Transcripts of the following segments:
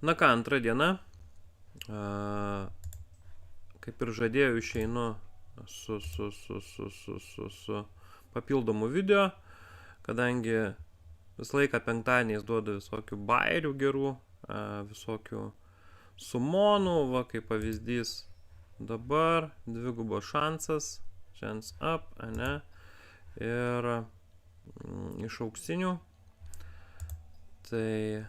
Na ką, antrą dieną, kaip ir žadėjau, išeinu su papildomu video, kadangi visą laiką penktadieniais duodu visokių bairių gerų, visokių sumonų, va kaip pavyzdys dabar, dvigubos šansas, chance up, ane, ir iš auksinių, tai,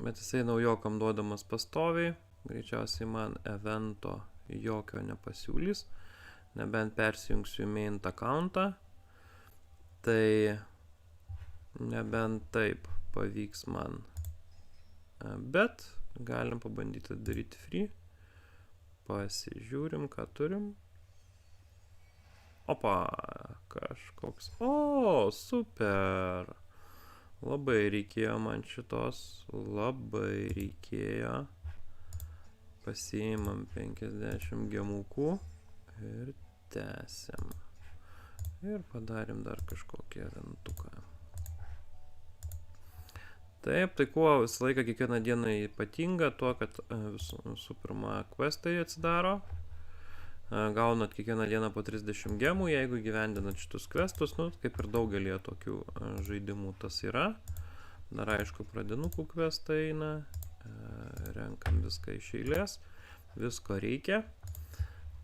bet jisai naujokam duodamas pastoviai, greičiausiai man evento jokio nepasiūlys, nebent persijungsiu į main accountą, tai nebent taip pavyks man, bet galim pabandyti daryti free, pasižiūrim, ką turim. Opa, kažkoks, super, labai reikėjo man šitos, labai reikėjo, pasiimam 50 gemukų ir tęsiam ir padarėm dar kažkokį eventuką. Taip, tai kuo visą laiką kiekvieną dieną ypatinga, tuo, kad visų pirma questai atsidaro, gaunat kiekvieną dieną po 30 gemų, jeigu gyvendinat šitus questus, nu, kaip ir daugelį tokių žaidimų tas yra. Dar aišku, pradinukų questai eina, renkam viską iš eilės, visko reikia.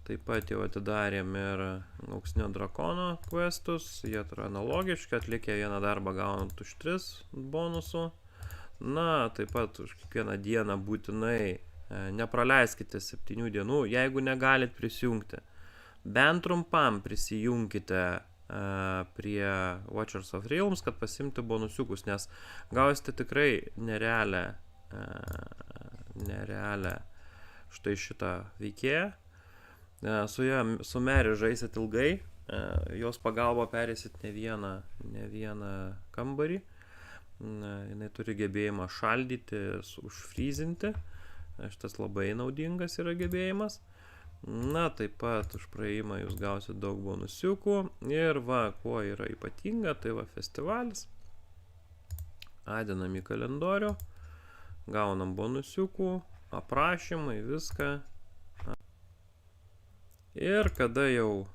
Taip pat jau atidarėm ir auksinio drakono questus, jie yra analogiški, atlikę vieną darbą gaunant už 3 bonusų. Na, taip pat už kiekvieną dieną būtinai nepraleiskite 7 dienų, jeigu negalit prisijungti. Bent trumpam prisijunkite prie Watchers of Realms, kad pasimti bonusiukus, nes gausite tikrai nerealią štai šitą veikėją. Su Mary žaisit ilgai, jos pagalba perėsit ne vieną kambarį. Jinai turi gebėjimą šaldyti, užfryzinti. Šitas labai naudingas yra gebėjimas. Na, taip pat už praėjimą jūs gausit daug bonusiukų. Ir va, kuo yra ypatinga, tai va festivalis. Adinam į kalendorių. Gaunam bonusiukų, aprašymai, viską. Ir kada jau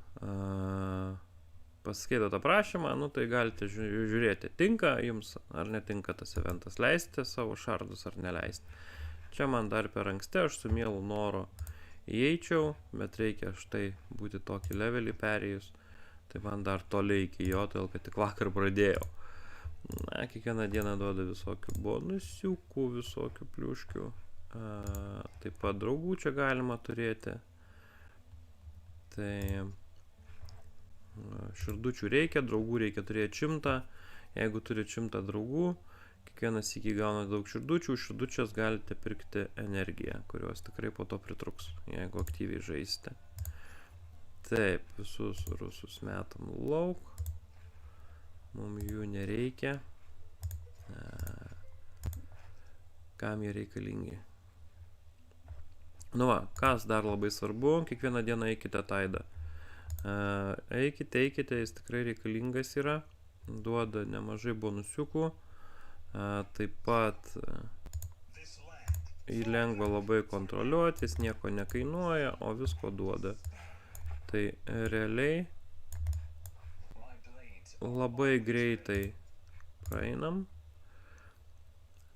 paskaitot aprašymą, nu tai galite žiūrėti, tinka jums ar netinka tas eventas, leisite savo šardus ar neleisti. Čia man dar per anksti, aš su mielu noru įeičiau, bet reikia štai būti tokį levelį perėjus, tai man dar toliai iki jo, todėl kad tik vakar pradėjau. Na, kiekvieną dieną duoda visokių bonusiukų, visokių pliuškių, taip pat draugų čia galima turėti. Tai širdučių reikia, draugų reikia turėti 100, jeigu turi 100 draugų, kiekvienas iki gauna daug širdučių, širdučias galite pirkti energiją, kurios tikrai po to pritruks, jeigu aktyviai žaisite. Taip, visus rusus metam lauk, mums jų nereikia, kam jie reikalingi. Nu va, kas dar labai svarbu, kiekvieną dieną eikite taidą. Eikite, jis tikrai reikalingas yra, duoda nemažai bonusiukų, taip pat jį lengva labai kontroliuoti, jis nieko nekainuoja, o visko duoda. Tai realiai labai greitai praeinam.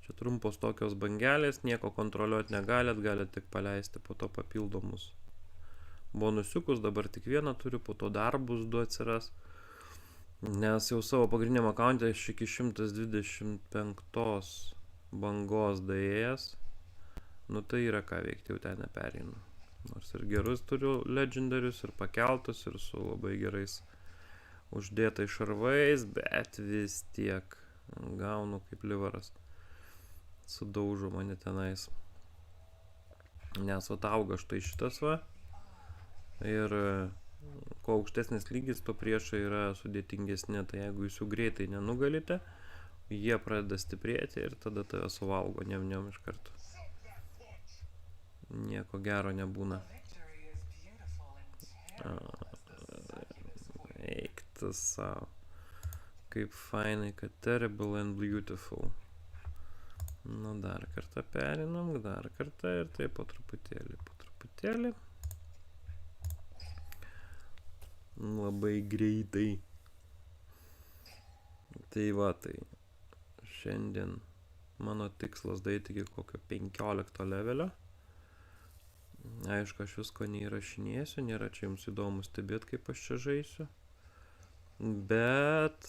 Čia trumpos tokios bangelės, nieko kontroliuoti negalit, galit tik paleisti po to papildomus bonusiukus, dabar tik vieną turiu, po to dar bus 2 atsiras, nes jau savo pagrindiniam akaunte aš iki 125 bangos daėjęs, nu tai yra ką veikti, jau ten nepereinu. Nors ir gerus turiu legendarius, ir pakeltus, ir su labai gerais uždėtais šarvais, bet vis tiek gaunu kaip livaras. Sudaužo mane tenais. Nes auga štai šitas va. Ir kuo aukštesnis lygis, to priešai yra sudėtingesni. Tai jeigu jūs jų greitai nenugalite, jie pradeda stiprėti ir tada tave suvalgo niam iš karto. Nieko gero nebūna. Eik tu savo. Kaip fainai, kad terrible and beautiful. Nu, dar kartą perinam, dar kartą ir taip po truputėlį, po truputėlį. Labai greitai. Tai va, tai šiandien mano tikslas daryti iki kokio 15 levelio. Aišku, aš visko neįrašinėsiu, nėra čia jums įdomu stebėti, kaip aš čia žaisiu. Bet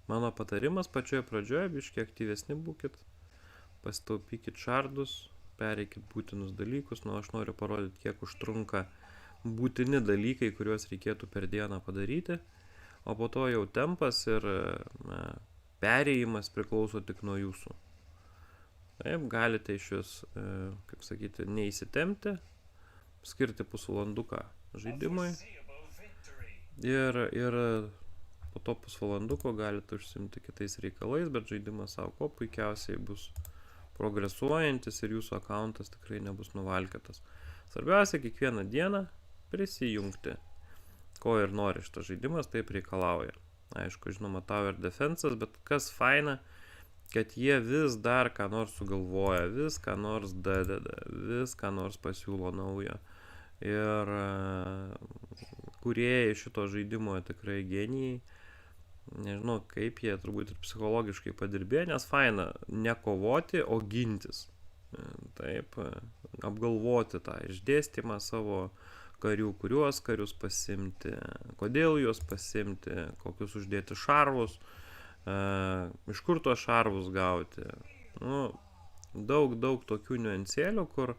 mano patarimas pačioje pradžioje, biškai aktyvesni būkit, pasitaupykit šardus, pereikit būtinus dalykus, nu aš noriu parodyti, kiek užtrunka būtini dalykai, kuriuos reikėtų per dieną padaryti, o po to jau tempas ir perėjimas priklauso tik nuo jūsų. Taip, galite iš jūs, kaip sakyti, neįsitempti, skirti pusvalanduką žaidimui ir po to pusvalanduko galite užsimti kitais reikalais, bet žaidimas savo ko puikiausiai bus progresuojantis ir jūsų akauntas tikrai nebus nuvalkėtas. Svarbiausia, kiekvieną dieną prisijungti, ko ir nori šitas žaidimas, taip reikalauja. Aišku, žinoma, Tower Defense'as, bet kas faina, kad jie vis dar ką nors sugalvoja, vis ką nors dadeda, vis ką nors pasiūlo naujo. Ir kūrėjai šito žaidimo tikrai genijai. Nežinau, kaip jie turbūt ir psichologiškai padirbėjo, nes faina ne kovoti, o gintis. Taip, apgalvoti tą išdėstymą savo karių, kuriuos karius pasimti, kodėl juos pasimti, kokius uždėti šarvus, iš kur tuos šarvus gauti. Nu, daug tokių niuansėlių, kur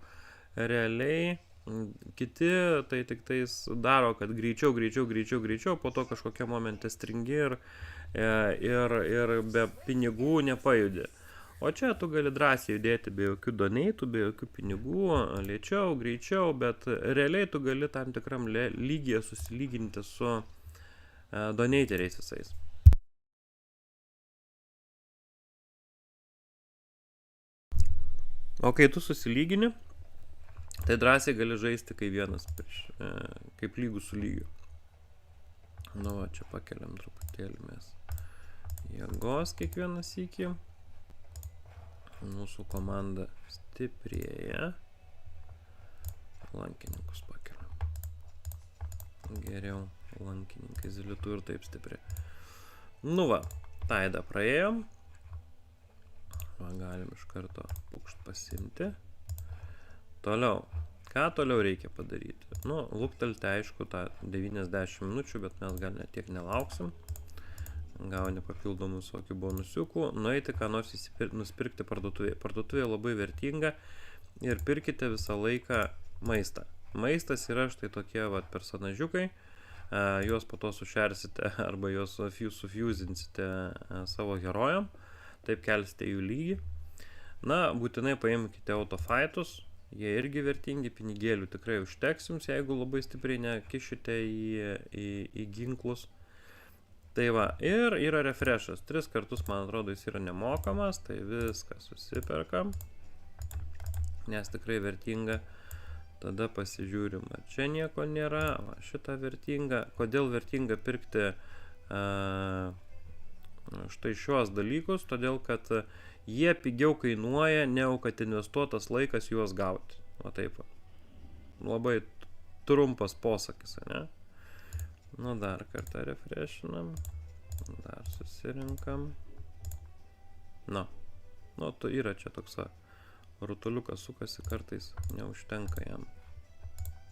realiai kiti tai tik tais daro, kad greičiau, po to kažkokia momente stringi ir be pinigų nepajudi. O čia tu gali drąsiai judėti be jokių doneitų, be jokių pinigų, lėčiau, greičiau, bet realiai tu gali tam tikram lygyje susilyginti su doneiteriais visais. O kai tu susilygini, tai drąsiai gali žaisti kaip vienas kaip lygus su lygiu. Nu va, čia pakeliam truputėlį mes jėgos kiekvieną sykį. Mūsų komanda stiprėja. Lankininkus pakeliam. Geriau lankininkai zilitų ir taip stipri. Nu va, taidą praėjom. Va, galim iš karto pukšt pasimti. Toliau. Ką toliau reikia padaryti? Nu, luktelti aišku tą 90 minučių, bet mes gal net tiek nelauksim. Gauni papildomų visokių bonusiukų. Nueiti ką nors nusipirkti parduotuvėje. Parduotuvė labai vertinga ir pirkite visą laiką maistą. Maistas yra štai tokie vat personažiukai. Juos po to sušersite arba juos sufuzinsite savo herojam. Taip kelsite jų lygį. Na, būtinai paimkite autofightus. Jie irgi vertingi, pinigėlių tikrai užteks jums, jeigu labai stipriai nekišite į ginklus. Tai va, ir yra refreshas. 3 kartus, man atrodo, jis yra nemokamas, tai viską susiperkam. Nes tikrai vertinga. Tada pasižiūrim, čia nieko nėra, va, šitą vertinga. Kodėl vertinga pirkti štai šios dalykus? Todėl, kad jie pigiau kainuoja, negu kad investuotas laikas juos gauti. O taip, labai trumpas posakis, ne? Nu, dar kartą refreshinam. Dar susirinkam. Nu, tu yra čia toks rutuliukas sukasi, kartais neužtenka jam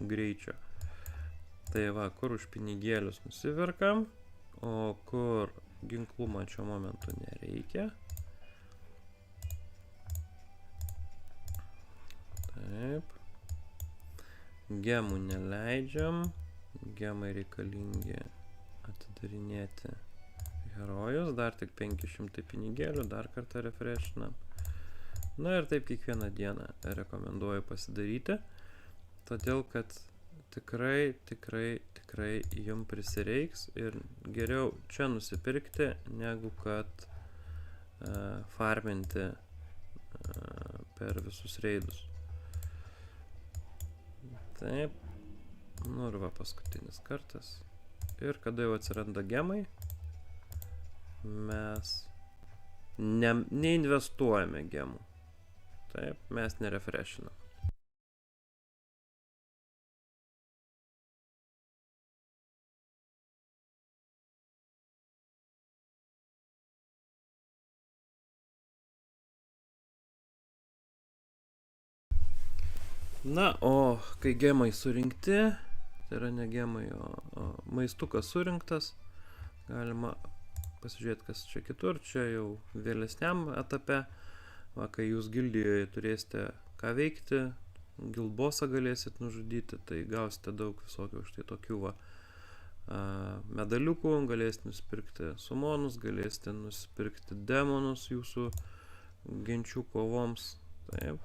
greičio. Tai va, kur už pinigėlius nusiverkam, o kur ginklų man šio momentu nereikia. Taip. Gemų neleidžiam. Gemai reikalingi atidarinėti herojus. Dar tik 500 pinigėlių. Dar kartą refreshinam. Na ir taip kiekvieną dieną rekomenduoju pasidaryti. Todėl, kad tikrai jums prisireiks ir geriau čia nusipirkti, negu kad farminti per visus reidus. Taip. Nu ir va, paskutinis kartas. Ir kada jau atsiranda gemai, mes neinvestuojame gemų. Taip, mes nerefreshinam. Na, o kai gemai surinkti, tai yra ne gemai, o maistukas surinktas, galima pasižiūrėti, kas čia kitur, čia jau vėlesniam etape, va, kai jūs gildijoje turėsite ką veikti, gildbosą galėsit nužudyti, tai gausite daug visokių štai tokių va medaliukų, galėsite nusipirkti sumonus, galėsite nusipirkti demonus jūsų genčių kovoms, taip.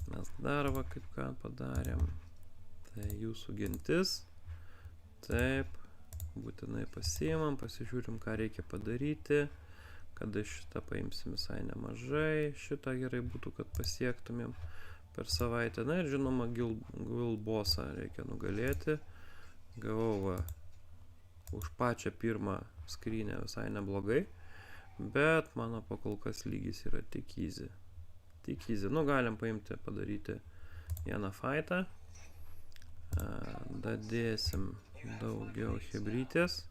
Mes dar va kaip ką padarėm. Tai jūsų gentis. Taip. Būtinai pasiimam, pasižiūrim, ką reikia padaryti. Kada šitą paimsim visai nemažai. Šitą gerai būtų, kad pasiektumėm per savaitę. Na ir žinoma, gilbosą reikia nugalėti. Gavau va už pačią pirmą skrynę visai neblogai. Bet mano pakolkas lygis yra tik easy. Tik easy. Nu, galim paimti, padaryti vieną fightą. Dadėsim daugiau hebrytės.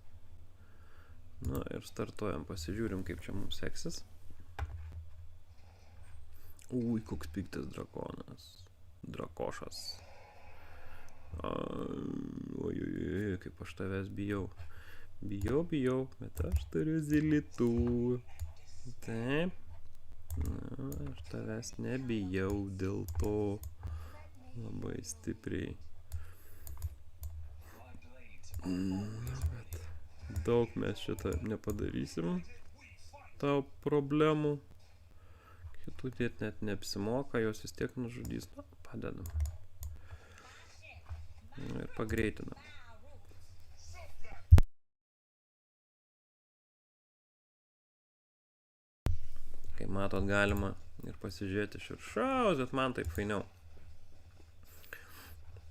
Nu, ir startuojam, pasižiūrim, kaip čia mums seksis. Ui, koks piktas drakonas. Drakošas. Oi, kaip aš tavęs bijau. Bijau, bet aš turiu zilitų. Taip. Na, aš tavęs nebijau dėl to labai stipriai. Bet daug mes šitą nepadarysim. Tau problemų. Kitų dėt net neapsimoka, jos vis tiek nužudys. Na, padedam. Ir pagreitinam. Kaip matot, galima ir pasižiūrėti iš viršaus, bet man taip fainiau.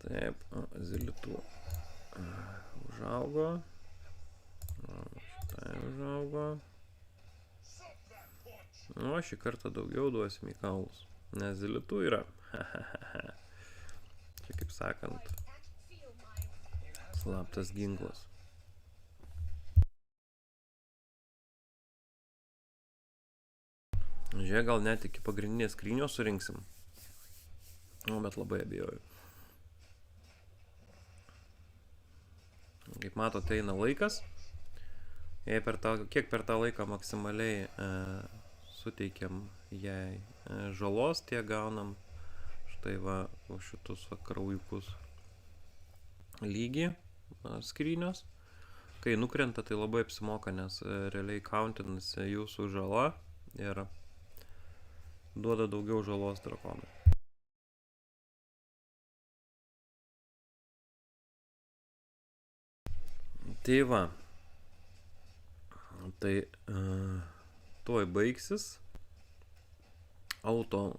Taip, zilitų užaugo. Šitai užaugo. O šį kartą daugiau duosim į kaulus, nes zilitų yra. Čia kaip sakant, slaptas ginklas. Žiūrėk, gal net iki pagrindinės skrynios surinksim. O, bet labai abejoju. Kaip matote, eina laikas. Jei kiek per tą laiką maksimaliai suteikiam jai žalos, tiek gaunam štai va už šitus va kraujukus lygį skrynios. Kai nukrenta, tai labai apsimoka, nes realiai countinasi jūsų žala ir duoda daugiau žalos drakonui. Tai va. Tai tuoj baigsis. Auto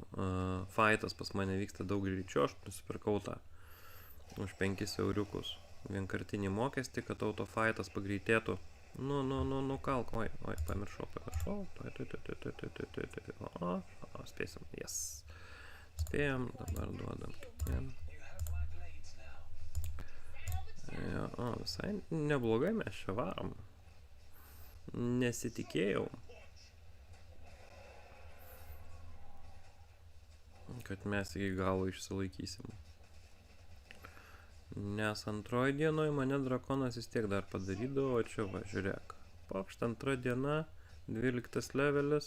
fightas pas mane vyksta daug greičiau. Aš nusipirkau tą už 5 euriukus vienkartinį mokestį, kad auto fightas pagreitėtų. Nu, kalk, oi, pamiršau. O, spėsim, yes. Spėjom, dabar duodam kitiem. O, visai neblogai mes čia varom. Nesitikėjau, kad mes iki galo išsilaikysim. Nes antroji dienoje mane drakonas vis tiek dar padarydavo, o čia va, žiūrėk. Pakšt antra diena, 12 levelis,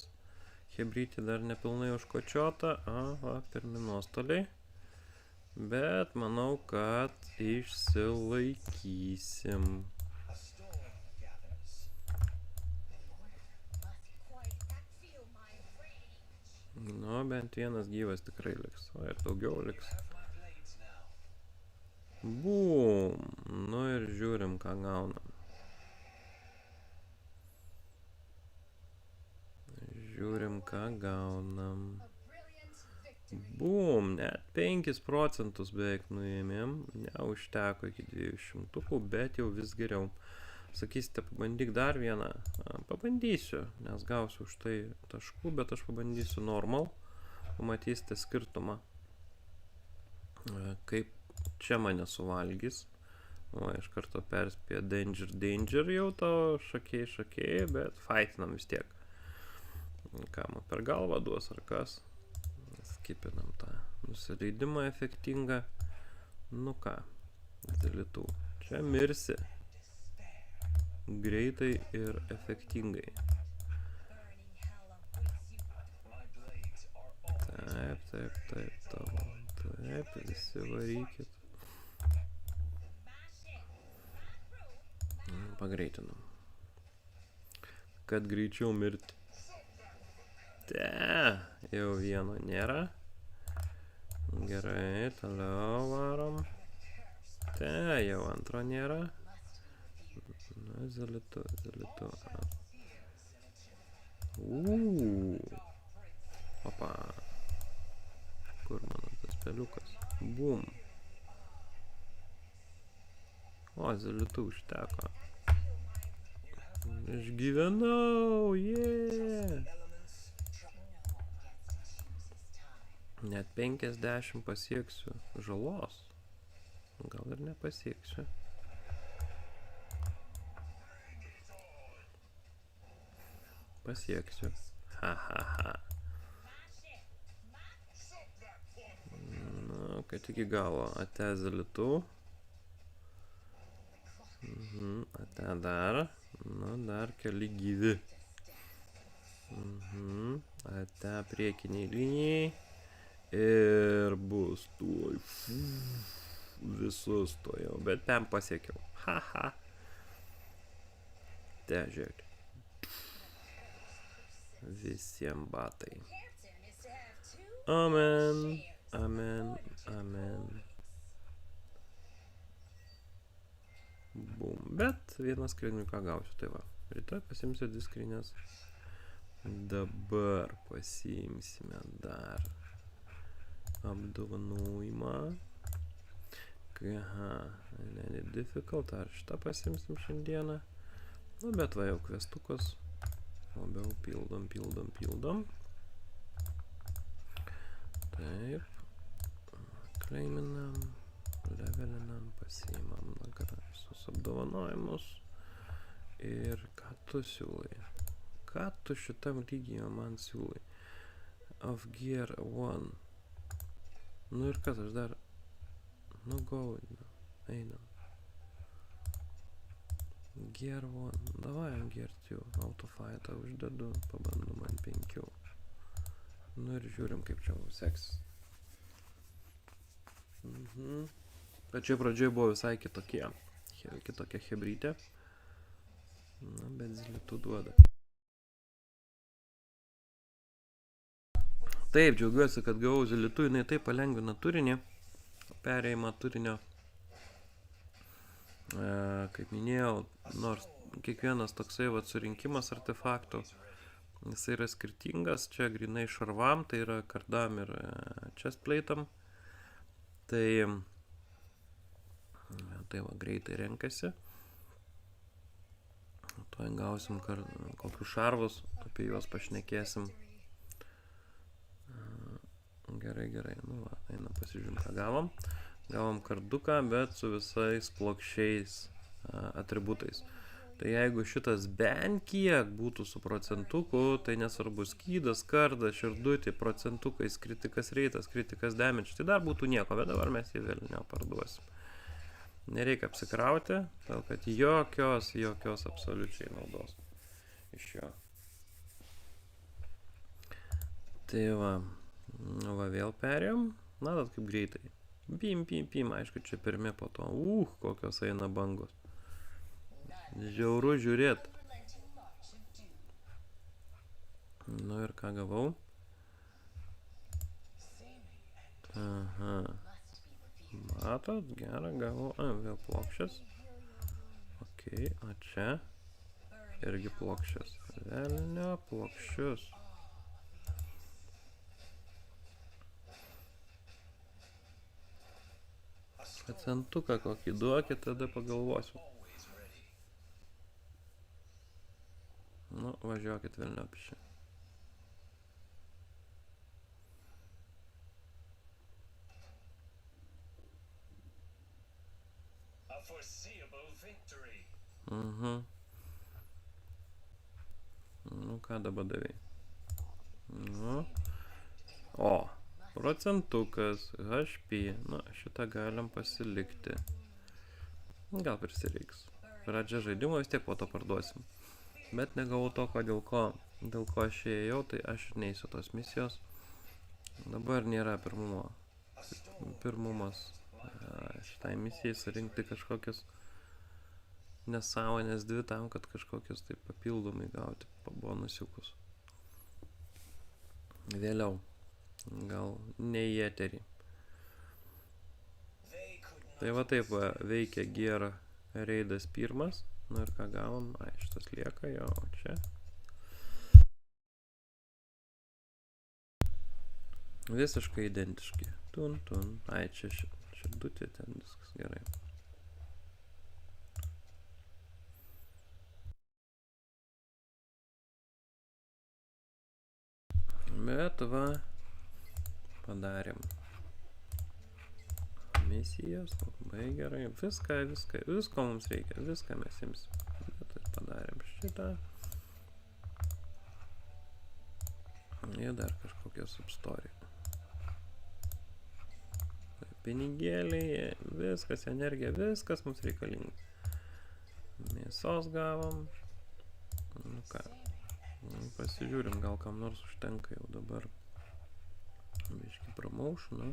hebrytė dar nepilnai užkočiota, va, pirmi nuostoliai. Bet manau, kad išsilaikysim. Nu, bent vienas gyvas tikrai liks, o ir daugiau liks. Bum! Nu ir žiūrim, ką gaunam. Žiūrim, ką gaunam. Bum! Net 5 procentus beveik nuėmėm. Neužteko iki 200, bet jau vis geriau. Sakysite, pabandyk dar vieną. pabandysiu, nes gausiu už tai taškų, bet aš pabandysiu normal. Pamatysite skirtumą, kaip čia mane suvalgys. O, iš karto perspėja danger jau to šakiai, bet fightinam vis tiek. Ką man per galvą duos ar kas? Skipinam tą nusileidimą efektingą. Nu ką, dėlitų. Čia mirsi. Greitai ir efektingai. Taip, visi varykit. Pagreitinam. Kad greičiau mirti. Jau vieno nėra. Gerai, toliau varom. Jau antro nėra. Na, zelitu. Opa. Kur mano tas peliukas? Bum. O, zelitu užteko. Išgyvenau, Net 50 pasieksiu žalos. Gal ir nepasieksiu. Pasieksiu. Ha. Nu, kad iki galo ate zelitų. Ate dar. Nu, dar keli gyvi. Ate priekiniai linijai. Ir bus tuoj. Visus tuojau. Bet ten pasiekiau. Ha. Žiūrėk. Visiems batai. Amen. Bum. Bet vieną skriniuką gausiu. Tai va. Rytoj pasimsiu 2 skrinės. Dabar pasimsime dar apdovanojimą. Aha. Difficult. Ar šitą pasimsim šiandieną? Nu, bet va jau kvestukus. Labiau pildom. Taip. Klaiminam. Levelinam. Pasiimam visus apdovanojimus. Ir ką tu siūlai? Ką tu šitam lygyje man siūlai? Of Gear 1. Nu ir kas aš dar? Nu go. Einam. Gear 1. Davai Gear 2. Autofightą uždedu. Pabandom ant 5. Nu ir žiūrim, kaip čia seksis. Pačioj pradžioj buvo visai kitokia hebrytė. Na, bet zilitų duoda. Taip, džiaugiuosi, kad gavau zilitų. Jinai taip palengvina turinį. Perėjimą turinio. Kaip minėjau, nors kiekvienas toksai surinkimas artefaktų, jis yra skirtingas, čia grinai šarvam, tai yra kardam ir chestplate'am, tai va greitai renkasi, tuoj gausim kokius šarvus, apie juos pašnekėsim. Gerai, nu va, einam pasižiūrim, ką gavom. Gavom karduką, bet su visais plokščiais atributais. Tai jeigu šitas bent kiek būtų su procentuku, tai nesvarbu skydas, kardas, širdutė, procentukais, kritikas reitas, kritikas damage, tai dar būtų nieko, bet dabar mes jį vėl neparduosim. Nereikia apsikrauti, todėl kad jokios absoliučiai naudos iš jo. Tai va vėl perėjom, na, kaip greitai. Pim, aišku, čia pirmi po to. Kokios eina bangos. Žiauru žiūrėt. Nu ir ką gavau? Aha. Matot, gerą gavau. Vėl plokščias. Ok, o čia irgi plokščias. Velnio plokščius. Procentuką kokį duokit, tada pagalvosiu. Nu, važiuokit velniopšį. Nu, ką dabar davai? Nu. O, procentukas, HP. Nu, šitą galim pasilikti. Gal prisireiks. Pradžia žaidimo vis tiek po to parduosim. Bet negavau to, dėl ko aš ėjau, tai aš ir neįsiu tos misijos. Dabar nėra pirmumas šitai misijai surinkti kažkokius nesąmonės 2 tam, kad kažkokius tai papildomai gauti bonusiukus. Vėliau. Gal ne į eterį. Tai va taip va, veikia Gear reidas 1. Nu ir ką gavom? Ai, šitas lieka, jo, čia. Visiškai identiški. Tun. Ai, čia širdutė, ten viskas gerai. Bet va, padarėm misijas, labai gerai, visko mums reikia, viską mes imsim. Bet padarėm šitą. Ir dar kažkokią substoriją. Pinigėliai, viskas, energija, viskas mums reikalinga. Mėsos gavom. Nu ką. Pasižiūrim, gal kam nors užtenka jau dabar. Biški promotionų.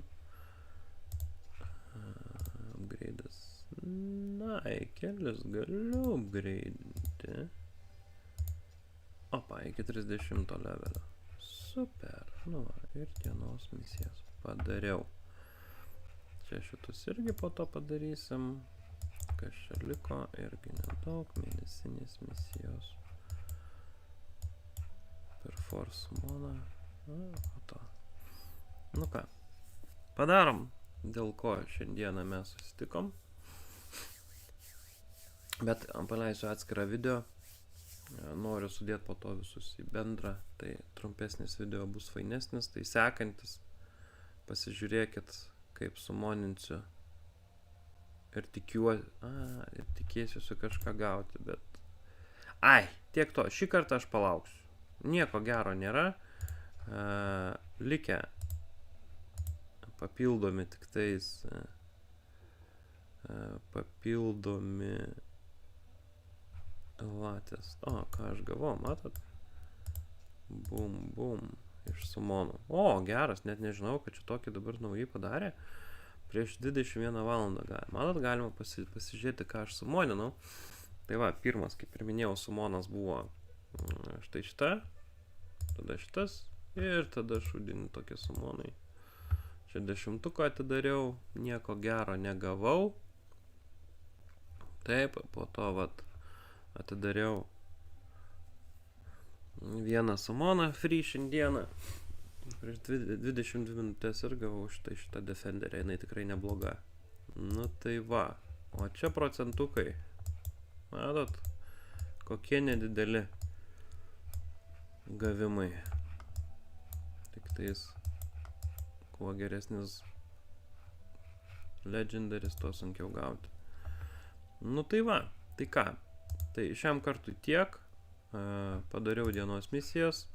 Upgrade'as. Na, kelis galiu upgrade'inti. Opa, iki 30 levelio. Super. Nu, ir dienos misijas padariau. Čia šitus irgi po to padarysim. Kas čia liko, irgi nedaug. Mėnesinės misijos. Perforce Mona. O to. Nu ką. Padarom, dėl ko šiandieną mes susitikom. Bet paleisiu atskirą video. Noriu sudėti po to visus į bendrą. Tai trumpesnis video bus fainesnis. Tai sekantis. Pasižiūrėkit, kaip sumoninsiu. Ir tikiuosi. Ir tikėsiuosi kažką gauti, bet... Ai, tiek to. Šį kartą aš palauksiu. Nieko gero nėra. Likę papildomi tik tais papildomi latės. O, ką aš gavau, matot? Bum, iš sumonų. O, geras, net nežinau, kad čia tokį dabar naujai padarė. Prieš 21 valandą galima. Matot, galima pasižiūrėti, ką aš sumoninau. Tai va, pirmas, kaip ir minėjau, sumonas buvo štai šitą, tada šitas ir tada šudinį tokie sumonai. Čia 10 atidariau, nieko gero negavau. Taip, po to vat atidariau vieną sumoną free šiandieną. Prieš 22 minutės ir gavau šitą defenderę, jinai tikrai nebloga. Nu tai va, o čia procentukai. Matot, kokie nedideli gavimai. Tik tais, kuo geresnis legendaris, tuo sunkiau gauti. Nu tai va, tai ką. Tai šiam kartui tiek. Padariau dienos misijas.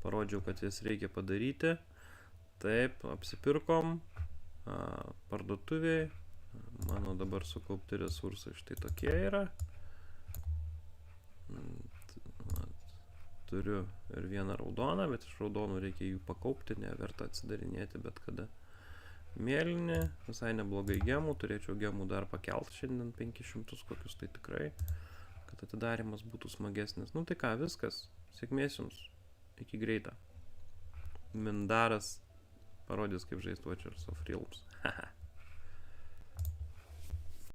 Parodžiau, kad jas reikia padaryti. Taip, apsipirkom. Parduotuviai. Mano dabar sukaupti resursai štai tokie yra. Turiu ir vieną raudoną, bet iš raudonų reikia jų pakaupti, neverta atsidarinėti bet kada. Mėlyni, visai neblogai gemų, turėčiau gemų dar pakelt šiandien 500 kokius, tai tikrai, kad atidarimas būtų smagesnis. Nu tai ką, viskas, sėkmės jums, iki greitą. Mindaras parodys, kaip žaisti Watchers of Realms.